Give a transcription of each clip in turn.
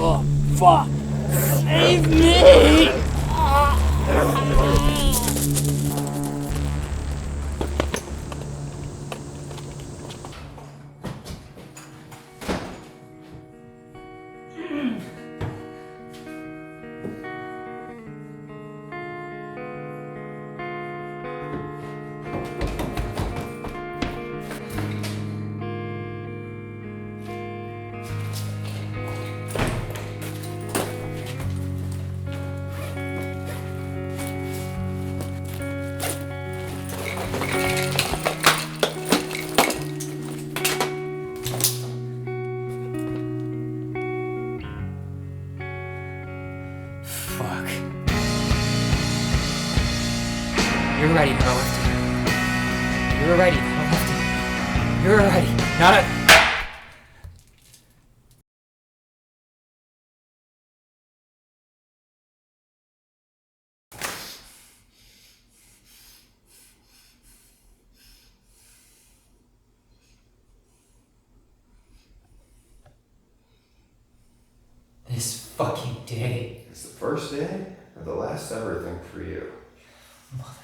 Oh, fuck! Save me! You're ready, powerlifter. You're ready, powerlifter. You're ready. Not a... This fucking day. It's the first day or the last ever thing for you? Motherfucker.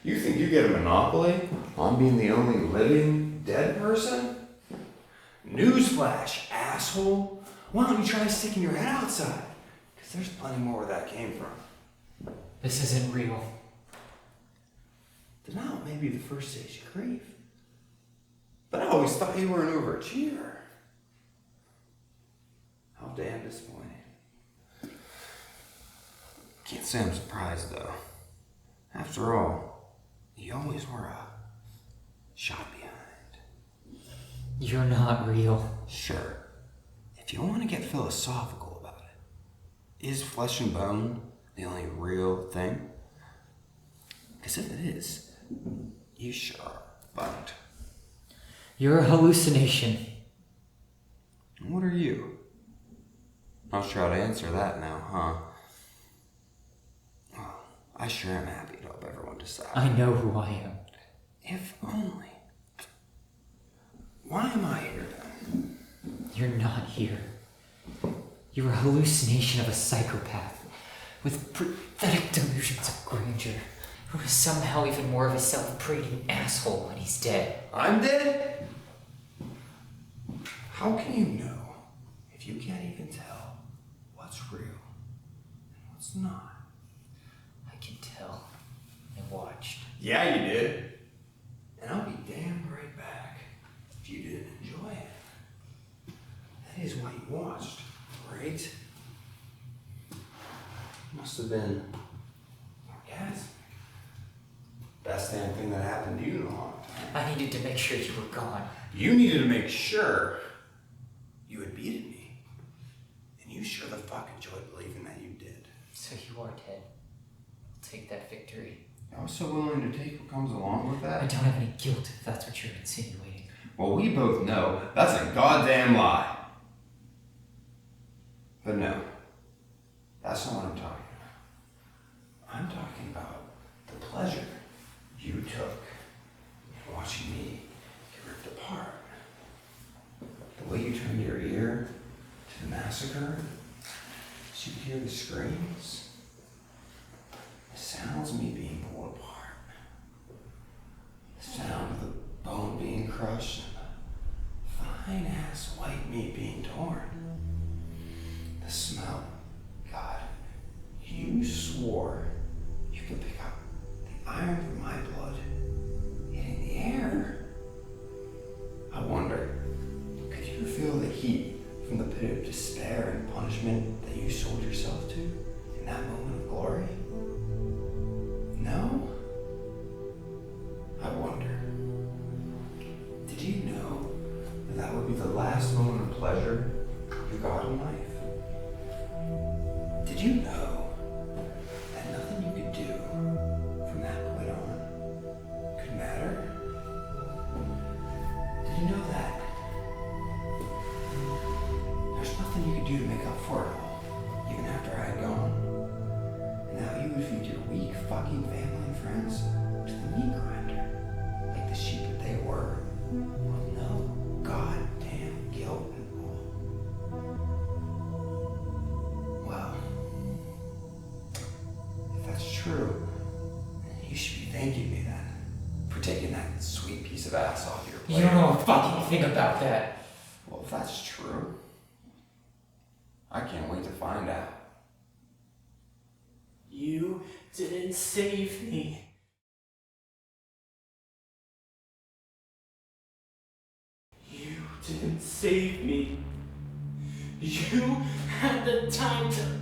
You think you get a monopoly on being the only living dead person? Newsflash, asshole. Why don't you try sticking your head outside? Because there's plenty more where that came from. This isn't real. Denial may be the first stage of grief. But I always thought you were an overachiever. How damn disappointing. Can't say I'm surprised though. After all, you always were a shot behind. You're not real. Sure. If you want to get philosophical about it, is flesh and bone the only real thing? Because if it is, you sure are bugged. You're a hallucination. And what are you? Not sure how to answer that now, huh? Well, I sure am happy to help everyone decide. I know who I am. If only. Why am I here then? You're not here. You're a hallucination of a psychopath with pathetic delusions of grandeur who is somehow even more of a self-prating asshole when he's dead. I'm dead? How can you know if you can't even tell what's real and what's not? I can tell. I watched. Yeah, you did. And I'll be damned right back if you didn't enjoy it. That is why you watched, right? Must have been orgasmic. Best damn thing that happened to you in a long time. I needed to make sure you were gone. You needed to make sure you had beaten me. And you sure the fuck enjoyed believing that you did. So you are dead. I'll take that victory. I was so willing to take what comes along with I that. don't have any guilt if that's what you're insinuating. Well, we both know that's a goddamn lie. But no, that's not what I'm talking about. I'm talking about the pleasure you took in watching me get ripped apart. The way you turned your ear to the massacre, so you could hear the screams, the sounds of me being pulled apart, the sound of the bone being crushed, and the fine-ass white meat being torn. The smell. God, you swore you could pick up the iron from my blood hitting the air. I wonder, could you feel the heat from the pit of despair and punishment that you sold yourself to in that moment of glory? No? I wonder, did you know that that would be the last moment of pleasure you got in life? Did you know that nothing you could do from that point on could matter? Did you know that there's nothing you could do to make up for it all, even after I had gone? And now you would feed your weak fucking family and friends to the meat grinder, like the sheep that they were, with no goddamn guilt involved. of ass off your plate. You don't know a fucking thing about that. Well, if that's true, I can't wait to find out. You didn't save me. You didn't save me. You had the time to...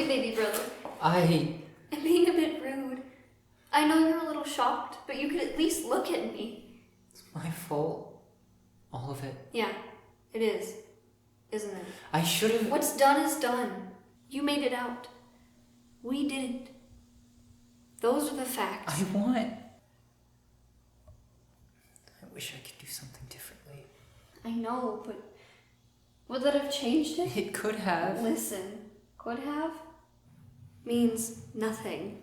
Baby brother. I'm being a bit rude. I know you're a little shocked, but you could at least look at me. It's my fault. All of it. Yeah, it is. Isn't it? I should have... What's done is done. You made it out. We didn't. Those are the facts. I wish I could do something differently. I know, but would that have changed it? It could have. Listen, could have means nothing.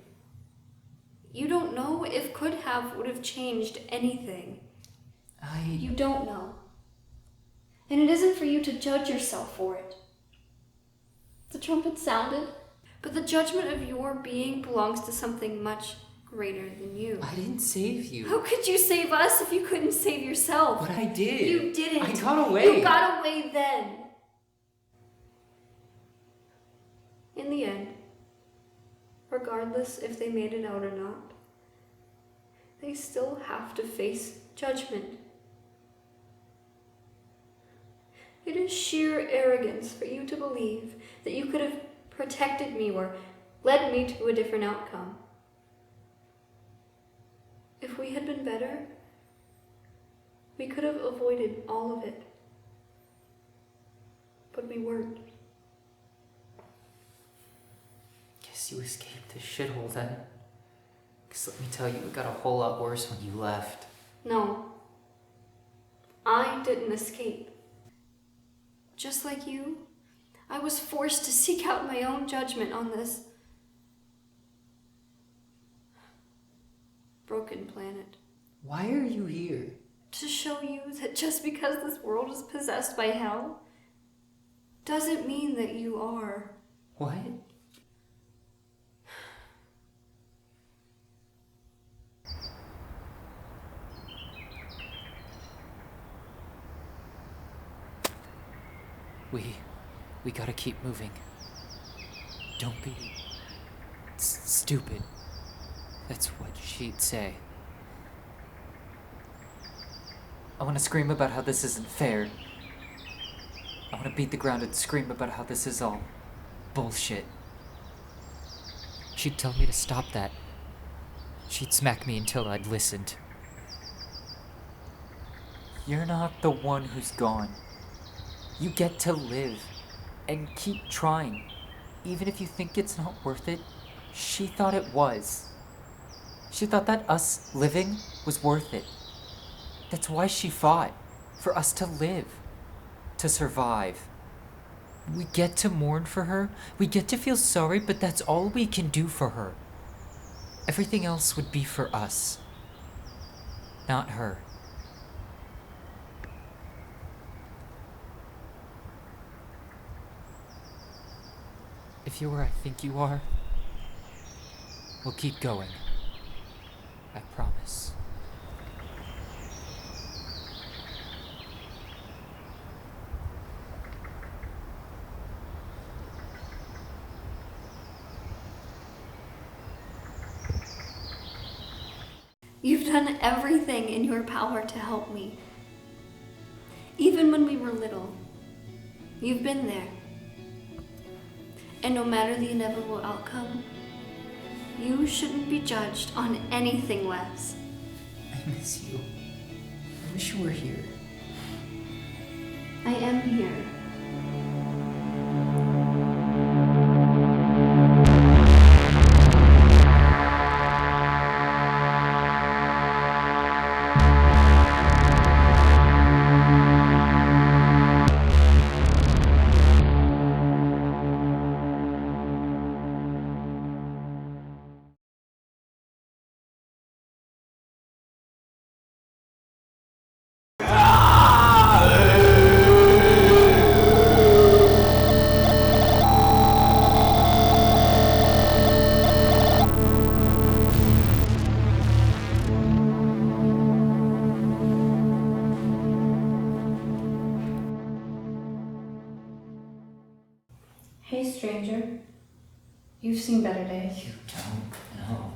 You don't know if could have would have changed anything. You don't know. And it isn't for you to judge yourself for it. The trumpet sounded, but the judgment of your being belongs to something much greater than you. I didn't save you. How could you save us if you couldn't save yourself? But I did. You didn't. I got away. You got away then. In the end, regardless if they made it out or not, they still have to face judgment. It is sheer arrogance for you to believe that you could have protected me or led me to a different outcome. If we had been better, we could have avoided all of it. But we weren't. Guess you escaped this shithole then. Because let me tell you, it got a whole lot worse when you left. No. I didn't escape. Just like you, I was forced to seek out my own judgment on this broken planet. Why are you here? To show you that just because this world is possessed by hell, doesn't mean that you are. What? We gotta keep moving. Don't be stupid. That's what she'd say. I want to scream about how this isn't fair. I want to beat the ground and scream about how this is all bullshit. She'd tell me to stop that. She'd smack me until I'd listened. You're not the one who's gone. You get to live and keep trying. Even if you think it's not worth it, she thought it was. She thought that us living was worth it. That's why she fought. For us to live. To survive. We get to mourn for her. We get to feel sorry, but that's all we can do for her. Everything else would be for us. Not her. If you're where I think you are, we'll keep going. I promise. You've done everything in your power to help me. Even when we were little, you've been there. And no matter the inevitable outcome, you shouldn't be judged on anything less. I miss you. I wish you were here. I am here. You've seen better days. You don't know.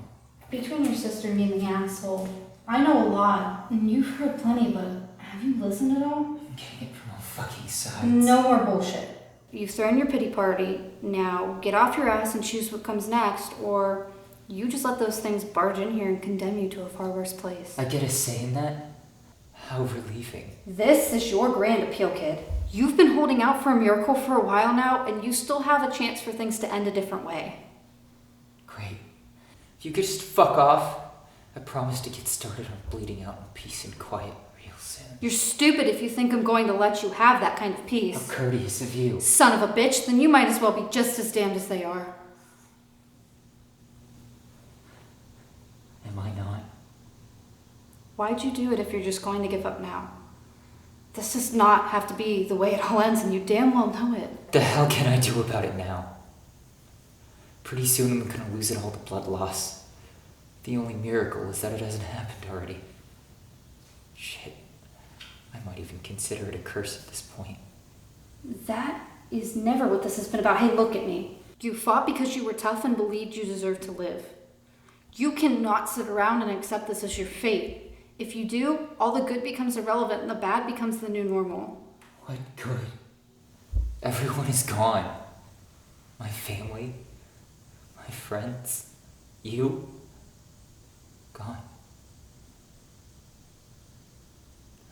Between your sister and me and the asshole, I know a lot, and you've heard plenty, but have you listened at all? I'm getting it from all fucking sides. No more bullshit. You've thrown your pity party, now get off your ass and choose what comes next, or you just let those things barge in here and condemn you to a far worse place. I get a say in that? How relieving. This is your grand appeal, kid. You've been holding out for a miracle for a while now, and you still have a chance for things to end a different way. Great. If you could just fuck off, I promise to get started on bleeding out in peace and quiet real soon. You're stupid if you think I'm going to let you have that kind of peace. How courteous of you. Son of a bitch, then you might as well be just as damned as they are. Am I not? Why'd you do it if you're just going to give up now? This does not have to be the way it all ends, and you damn well know it. The hell can I do about it now? Pretty soon I'm gonna lose it all to blood loss. The only miracle is that it hasn't happened already. Shit. I might even consider it a curse at this point. That is never what this has been about. Hey, look at me. You fought because you were tough and believed you deserved to live. You cannot sit around and accept this as your fate. If you do, all the good becomes irrelevant and the bad becomes the new normal. What good? Everyone is gone. My family, my friends, you, gone.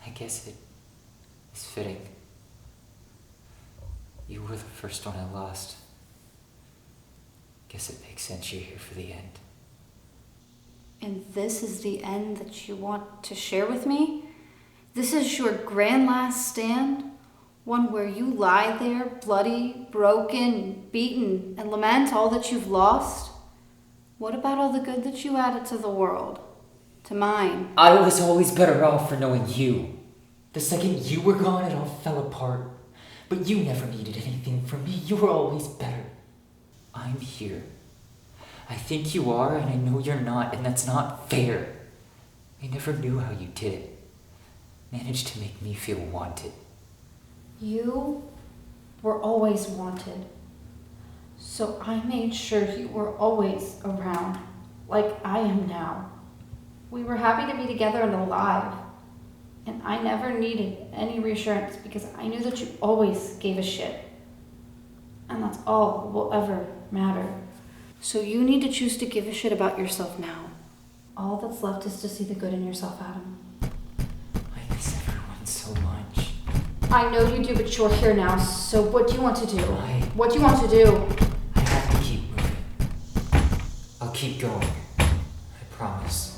I guess it is fitting. You were the first one I lost. Guess it makes sense you're here for the end. And this is the end that you want to share with me? This is your grand last stand? One where you lie there, bloody, broken, beaten, and lament all that you've lost? What about all the good that you added to the world? To mine? I was always better off for knowing you. The second you were gone, it all fell apart. But you never needed anything from me. You were always better. I'm here. I think you are, and I know you're not, and that's not fair. I never knew how you did it. Managed to make me feel wanted. You were always wanted. So I made sure you were always around, like I am now. We were happy to be together and alive. And I never needed any reassurance because I knew that you always gave a shit. And that's all that will ever matter. So you need to choose to give a shit about yourself now. All that's left is to see the good in yourself, Adam. I miss everyone so much. I know you do, but you're here now, so what do you want to do? What do you want to do? I have to keep moving. I'll keep going. I promise.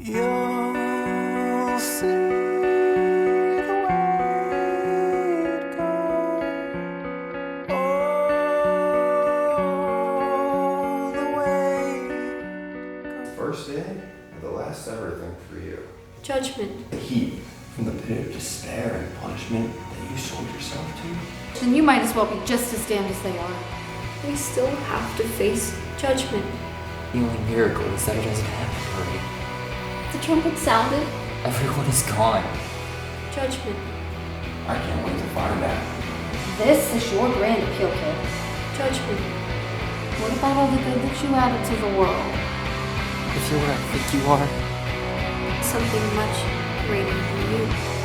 You'll see the way it goes, all the way. First day or the last ever thing for you? Judgment. The heat from the pit of despair and punishment that you sold yourself to? Then you might as well be just as damned as they are. We still have to face judgment. The only miracle is that it hasn't happened already. The trumpet sounded. Everyone is gone. Judgment. I can't wait to find out. This is your grand appeal, kid. Judgment. What about all the good that you added to the world? If you're where I think you are, Something much greater than you.